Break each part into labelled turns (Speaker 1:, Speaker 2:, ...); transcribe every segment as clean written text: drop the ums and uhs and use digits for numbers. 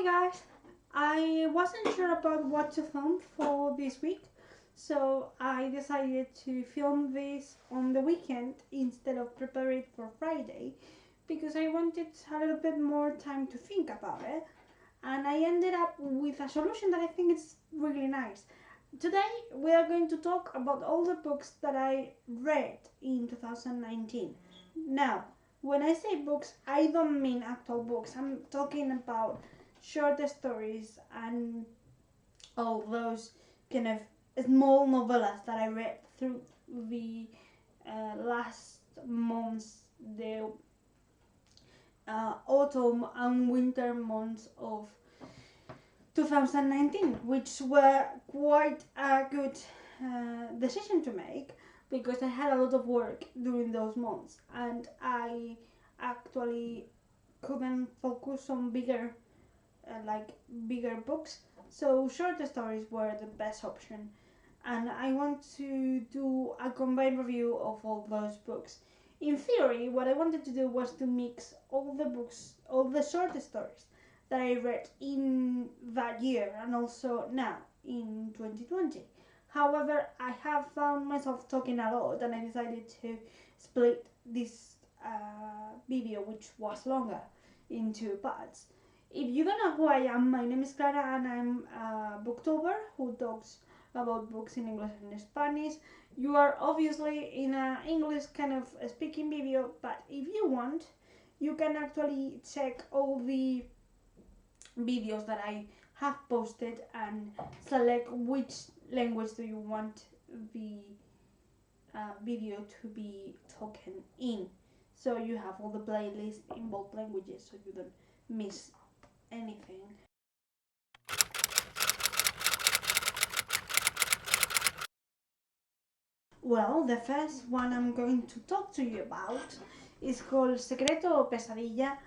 Speaker 1: Hi guys! I wasn't sure about what to film for this week, so I decided to film this on the weekend instead of prepare it for Friday because I wanted a little bit more time to think about it, and I ended up with a solution that I think is really nice. Today we are going to talk about all the books that I read in 2019. Now, when I say books, I don't mean actual books. I'm talking about short stories and all those kind of small novellas that I read through the last months, the autumn and winter months of 2019, which were quite a good decision to make because I had a lot of work during those months and I actually couldn't focus on bigger books, so short stories were the best option, and I want to do a combined review of all those books. In theory, what I wanted to do was to mix all the books, all the short stories that I read in that year and also now in 2020. However, I have found myself talking a lot and I decided to split this video, which was longer, into parts. If you don't know who I am, my name is Clara and I'm a booktuber who talks about books in English and Spanish. You are obviously in an English kind of speaking video, but if you want, you can actually check all the videos that I have posted and select which language do you want the video to be talking in. So you have all the playlists in both languages so you don't miss anything. Well, the first one I'm going to talk to you about is called Secreto o Pesadilla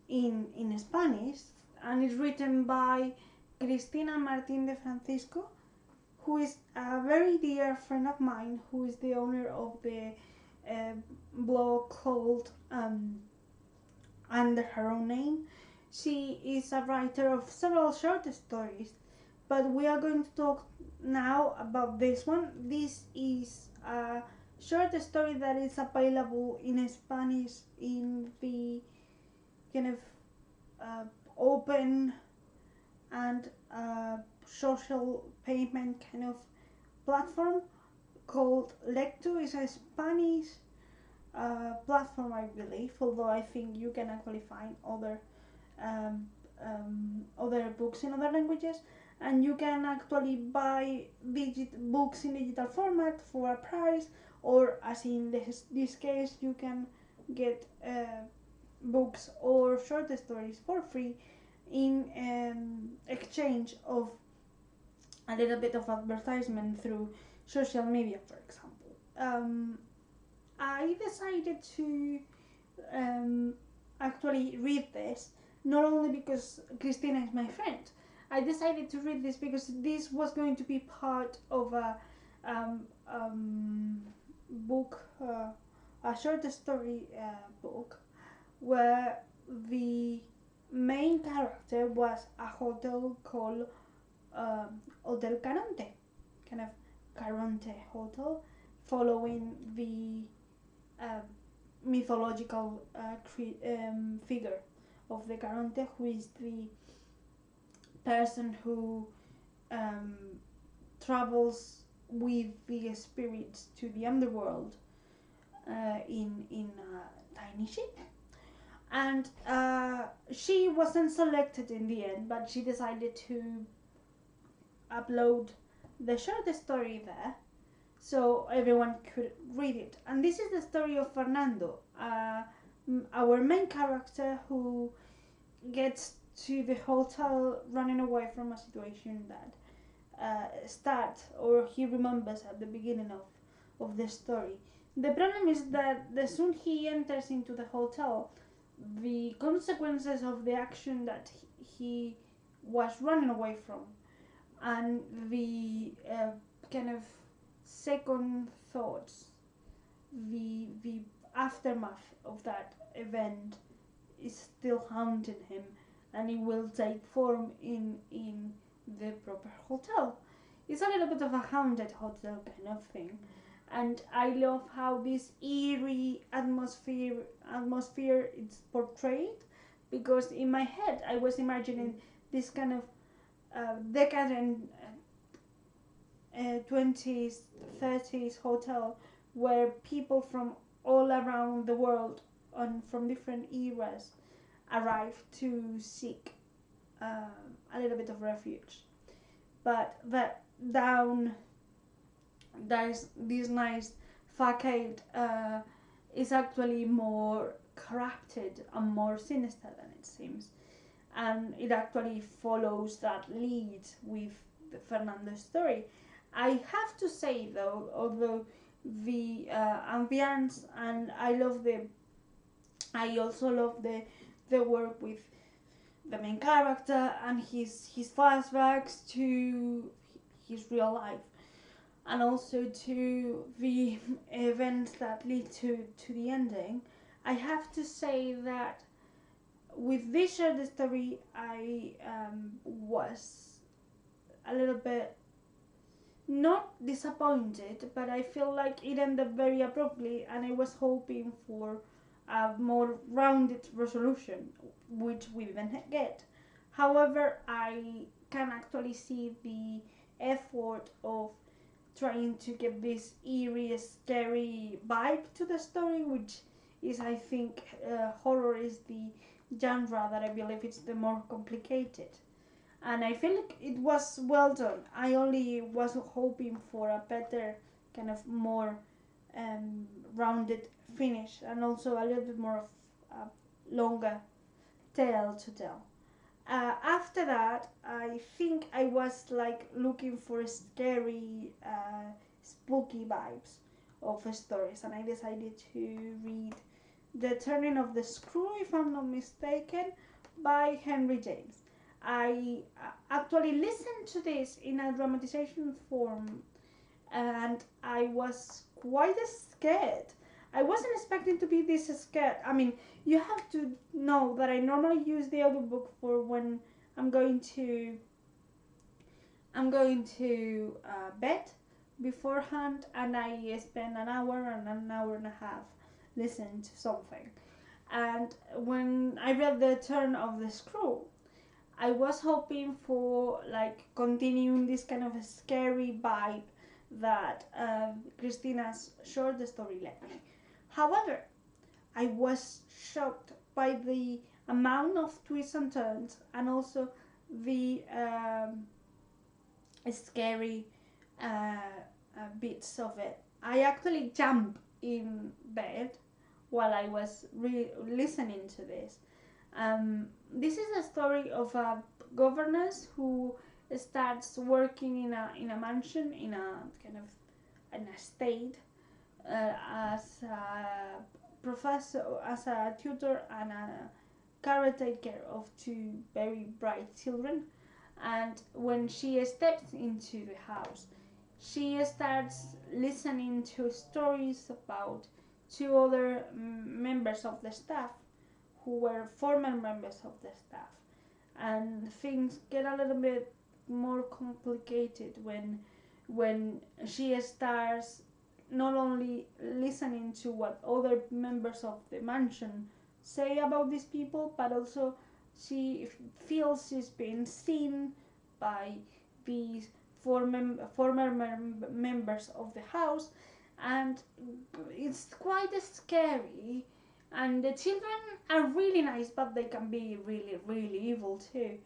Speaker 1: in Spanish, and it's written by Cristina Martín de Francisco, who is a very dear friend of mine, who is the owner of the blog called Under Her Own Name. She is a writer of several short stories, but we are going to talk now about this one. This is a short story that is available in Spanish in the kind of open and social payment kind of platform called Lectu. Is a Spanish platform, I believe, although I think you can actually find um, other books in other languages, and you can actually buy books in digital format for a price, or as in this case, you can get books or short stories for free in exchange of a little bit of advertisement through social media, for example. I decided to actually read this not only because Christina is my friend. I decided to read this because this was going to be part of a book, a short story book, where the main character was a hotel called Hotel Caronte, kind of Caronte Hotel, following the mythological figure of the Caronte, who is the person who travels with the spirits to the underworld in a tiny ship. And she wasn't selected in the end, but she decided to upload the short story there so everyone could read it. And this is the story of Fernando, our main character, who gets to the hotel running away from a situation that starts, or he remembers at the beginning of the story. The problem is that the soon he enters into the hotel, the consequences of the action that he was running away from, and the kind of second thoughts, the aftermath of that event is still haunting him, and it will take form in the proper hotel. It's a little bit of a haunted hotel kind of thing, and I love how this eerie atmosphere is portrayed, because in my head I was imagining this kind of decadent 20s, 30s hotel where people from all around the world and from different eras arrive to seek a little bit of refuge. But that down this nice facade is actually more corrupted and more sinister than it seems, and it actually follows that lead with the Fernando story. I have to say though, although the ambience, and I also love the work with the main character and his flashbacks to his real life, and also to the events that lead to the ending. I have to say that with this short story, I was a little bit not disappointed, but I feel like it ended very abruptly, and I was hoping for a more rounded resolution, which we didn't get. However, I can actually see the effort of trying to get this eerie, scary vibe to the story, which is, I think, horror is the genre that I believe it's the more complicated. And I feel like it was well done. I only was hoping for a better, kind of more rounded finish, and also a little bit more of a longer tale to tell. After that, I think I was like looking for scary, spooky vibes of stories, and I decided to read The Turning of the Screw, if I'm not mistaken, by Henry James. I actually listened to this in a dramatization form, and I was quite scared. I wasn't expecting to be this scared. I mean, you have to know that I normally use the audiobook for when I'm going to bed beforehand, and I spend an hour and a half listening to something. And when I read The Turn of the Screw, I was hoping for like continuing this kind of a scary vibe that Christina's short story left me. However, I was shocked by the amount of twists and turns, and also the scary bits of it. I actually jumped in bed while I was listening to this. This is a story of a governess who starts working in a mansion, in a kind of an estate, as a professor, as a tutor, and a caretaker of two very bright children. And when she steps into the house, she starts listening to stories about two other members of the staff who were former members of the staff. And things get a little bit more complicated when she starts not only listening to what other members of the mansion say about these people, but also she feels she's being seen by these former members of the house, and it's quite scary. And the children are really nice, but they can be really, really evil too.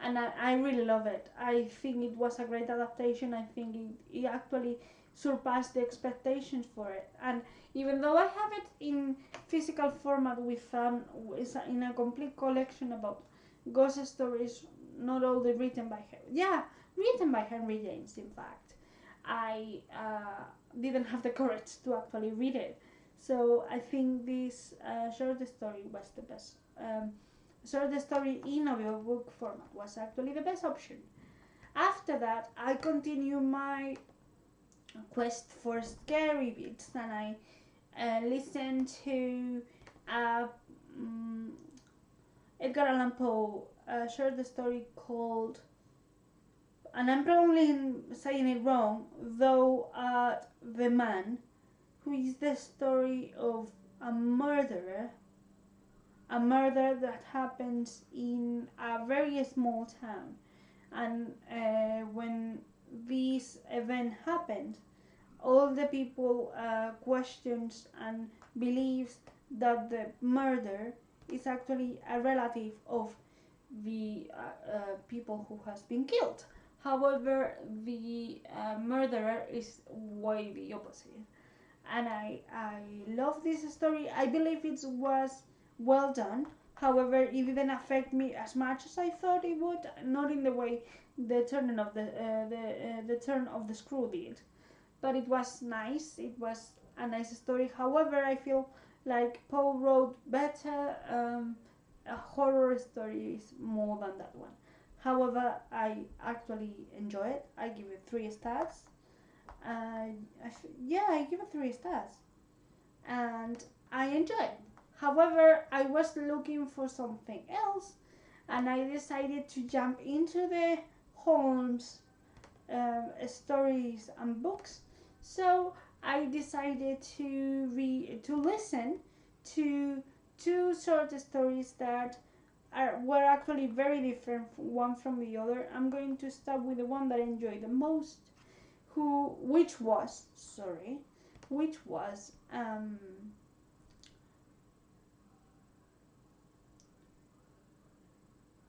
Speaker 1: And I really love it. I think it was a great adaptation. I think it actually surpassed the expectations for it. And even though I have it in physical format with in a complete collection about ghost stories, not all written by her. Yeah, written by Henry James, in fact. I didn't have the courage to actually read it. So I think this short story was the best. Short story in audiobook format was actually the best option. After that, I continue my quest for scary bits, and I listened to Edgar Allan Poe a short story called, and I'm probably saying it wrong, though the man, who is the story of a murderer, a murder that happens in a very small town. And when this event happened, all the people questions and believes that the murder is actually a relative of the people who has been killed. However, the murderer is way the opposite. And I love this story. I believe it was well done. However, it didn't affect me as much as I thought it would. Not in the way the turn of the turn of the screw did, but it was nice. It was a nice story. However, I feel like Poe wrote better a horror story is more than that one. However, I actually enjoy it. I give it 3 stars. Yeah, I give it 3 stars, and I enjoy it. However, I was looking for something else, and I decided to jump into the Holmes stories and books. So I decided to listen to 2 short stories that were actually very different one from the other. I'm going to start with the one that I enjoyed the most, which was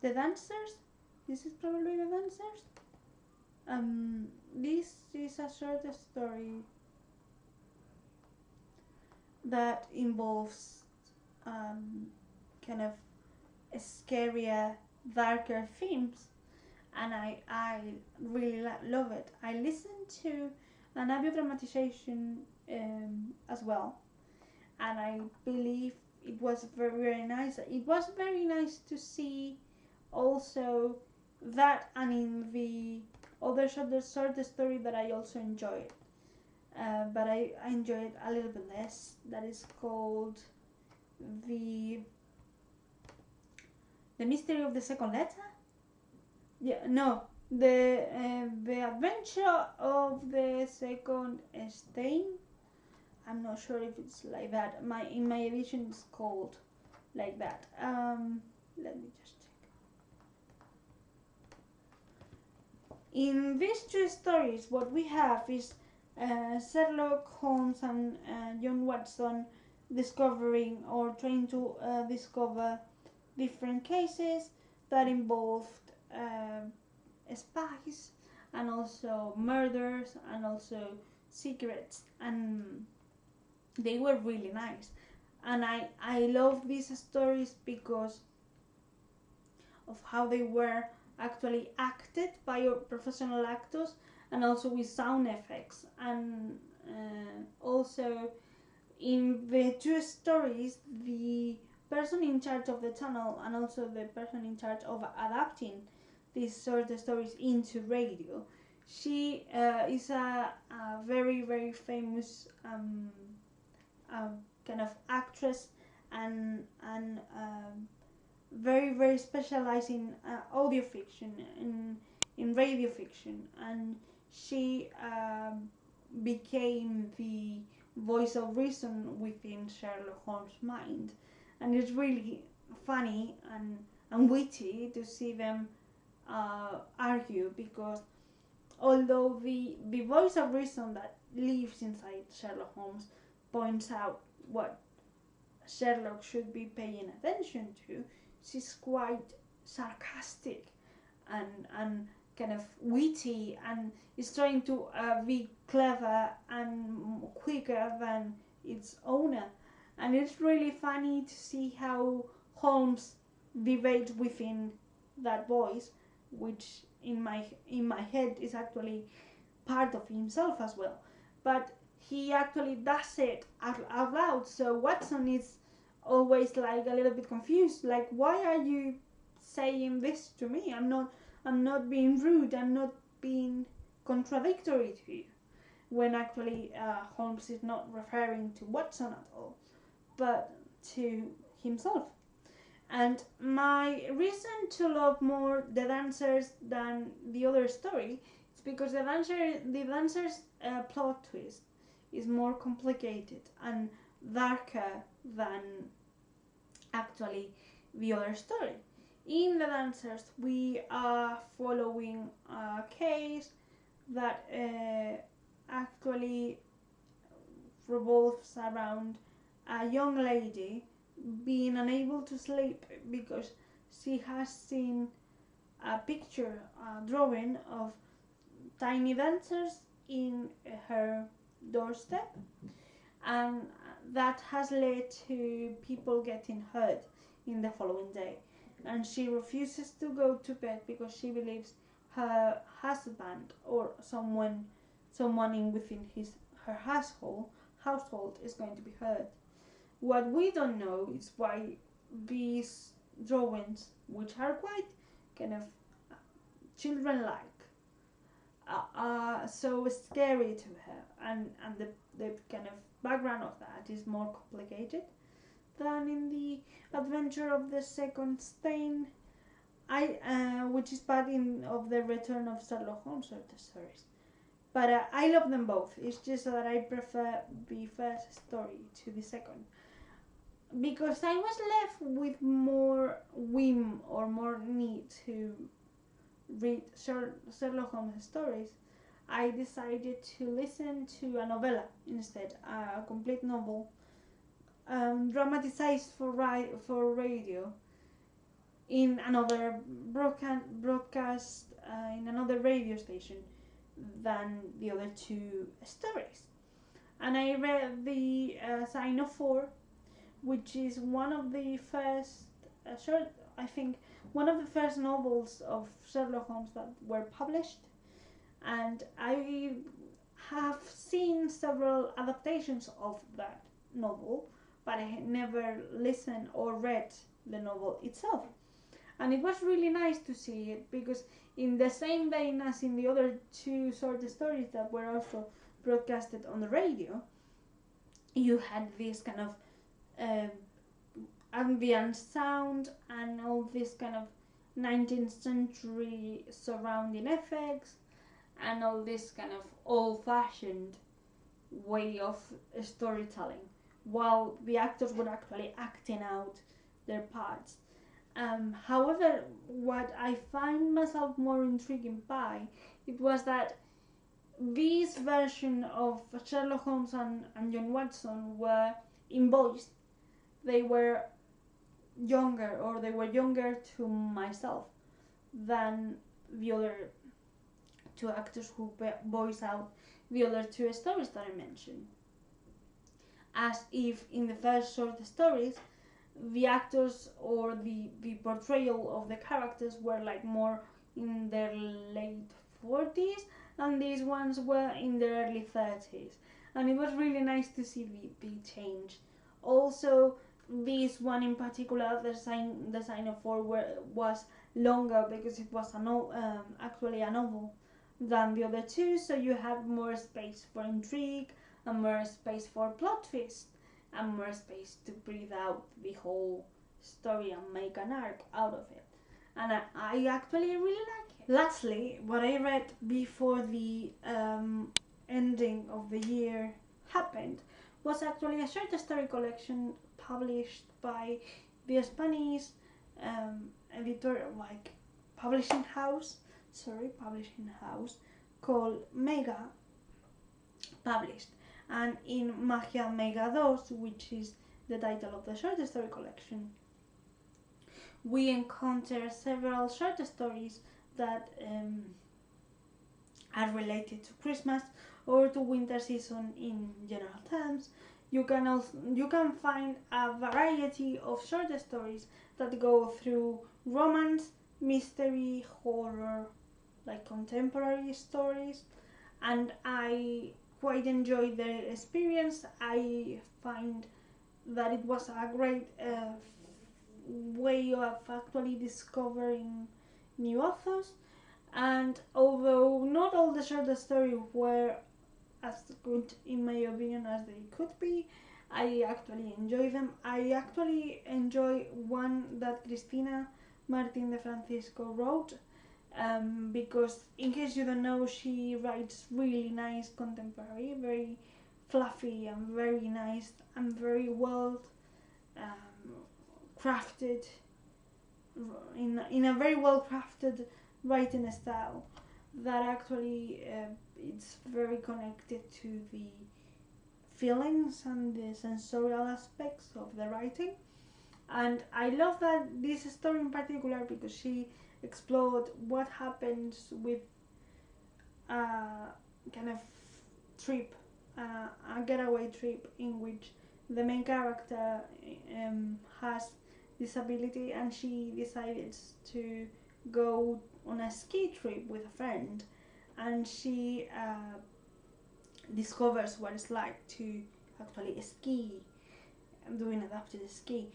Speaker 1: The Dancers. This is probably The Dancers. This is a short story that involves kind of scarier, darker themes, and I really love it. I listened to an audio dramatization as well, and I believe it was very nice. It was very nice to see also that, and in the other short story that I also enjoyed, but I enjoyed it a little bit less. That is called the Mystery of the Second Letter. Yeah, no, the Adventure of the Second Stain. I'm not sure if it's like that. In my edition it's called like that. Let me just check. In these 2 stories, what we have is Sherlock Holmes and John Watson discovering or trying to discover different cases that involved spies and also murders and also secrets, and they were really nice. And I love these stories because of how they were actually acted by professional actors, and also with sound effects. And also in the 2 stories, the person in charge of the channel and also the person in charge of adapting these sort of stories into radio, she is a very famous kind of actress and very specialized in audio fiction, in radio fiction, and she became the voice of reason within Sherlock Holmes' mind. And it's really funny and witty to see them argue, because although the voice of reason that lives inside Sherlock Holmes points out what Sherlock should be paying attention to, she's quite sarcastic and kind of witty, and is trying to be clever and quicker than its owner. And it's really funny to see how Holmes debates within that voice, which in my head is actually part of himself as well. But he actually does it out loud, so Watson is always like a little bit confused, like, why are you saying this to me? I'm not being rude, I'm not being contradictory to you, when actually Holmes is not referring to Watson at all, but to himself. And my reason to love more The Dancers than the other story is because the Dancers plot twist is more complicated and darker than actually the other story. In The Dancers, we are following a case that actually revolves around a young lady being unable to sleep because she has seen a picture, a drawing of tiny dancers in her doorstep, and that has led to people getting hurt in the following day. And she refuses to go to bed because she believes her husband or someone within her household is going to be hurt. What we don't know is why these drawings, which are quite kind of children-like, are so scary to her, and the kind of background of that is more complicated than in the adventure of the second stain, which is part of the Return of Sherlock Holmes stories. But I love them both. It's just that I prefer the first story to the second, because I was left with more whim or more need to read Sherlock Holmes stories. I decided to listen to a novella instead, a complete novel, dramatized for radio in another broadcast in another radio station than the other two stories. And I read the Sign of Four, which is one of the first one of the first novels of Sherlock Holmes that were published, and I have seen several adaptations of that novel, but I had never listened or read the novel itself. And it was really nice to see it, because in the same vein as in the other two short stories that were also broadcasted on the radio, you had this kind of ambient sound and all this kind of 19th century surrounding effects and all this kind of old-fashioned way of storytelling, while the actors were actually acting out their parts. However, what I find myself more intriguing by it was that this version of Sherlock Holmes and John Watson were in voice. They were younger, or they were younger to myself than the other two actors who voice out the other two stories that I mentioned. As if in the first short stories, the actors or the portrayal of the characters were like more in their late 40s, and these ones were in their early 30s. And it was really nice to see the change. Also, this one in particular, the sign of four, was longer because it was actually a novel than the other two, so you had more space for intrigue and more space for plot twist and more space to breathe out the whole story and make an arc out of it. And I actually really like it. Lastly, what I read before the ending of the year happened was actually a short story collection published by the Spanish publishing house called Mega published. And in Magia Megadose, which is the title of the short story collection, we encounter several short stories that are related to Christmas or to winter season in general terms. You can find a variety of short stories that go through romance, mystery, horror, like contemporary stories, and I quite enjoyed the experience. I find that it was a great way of actually discovering new authors, and although not all the short stories were as good in my opinion as they could be, I actually enjoy them. I actually enjoy one that Cristina Martin de Francisco wrote, because in case you don't know, she writes really nice contemporary, very fluffy and very nice and very well crafted, in a very well crafted writing style that actually it's very connected to the feelings and the sensorial aspects of the writing. And I love that this story in particular because she explored what happens with a kind of trip, a getaway trip in which the main character has disability, and she decides to go on a ski trip with a friend, and she discovers what it's like to actually ski, doing adapted ski.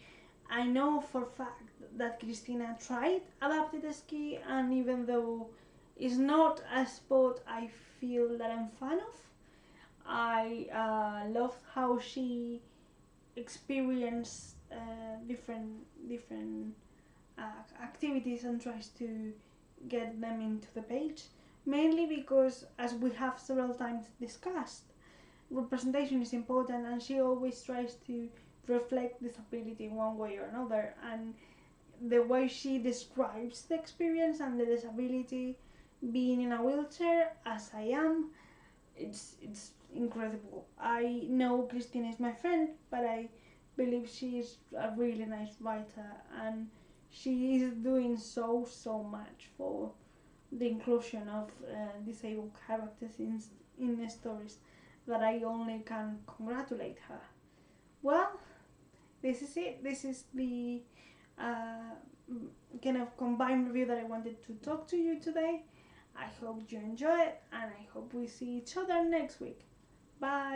Speaker 1: I know for a fact that Cristina tried adapted ski, and even though it's not a sport I feel that I'm fan of, I loved how she experienced different activities and tries to get them into the page, mainly because, as we have several times discussed, representation is important, and she always tries to reflect disability in one way or another, and the way she describes the experience and the disability, being in a wheelchair as I am, it's incredible. I know Christine is my friend, but I believe she is a really nice writer, and she is doing so much for the inclusion of disabled characters in the stories that I only can congratulate her. Well, this is it. This is the kind of combined review that I wanted to talk to you today. I hope you enjoy it, and I hope we see each other next week. Bye!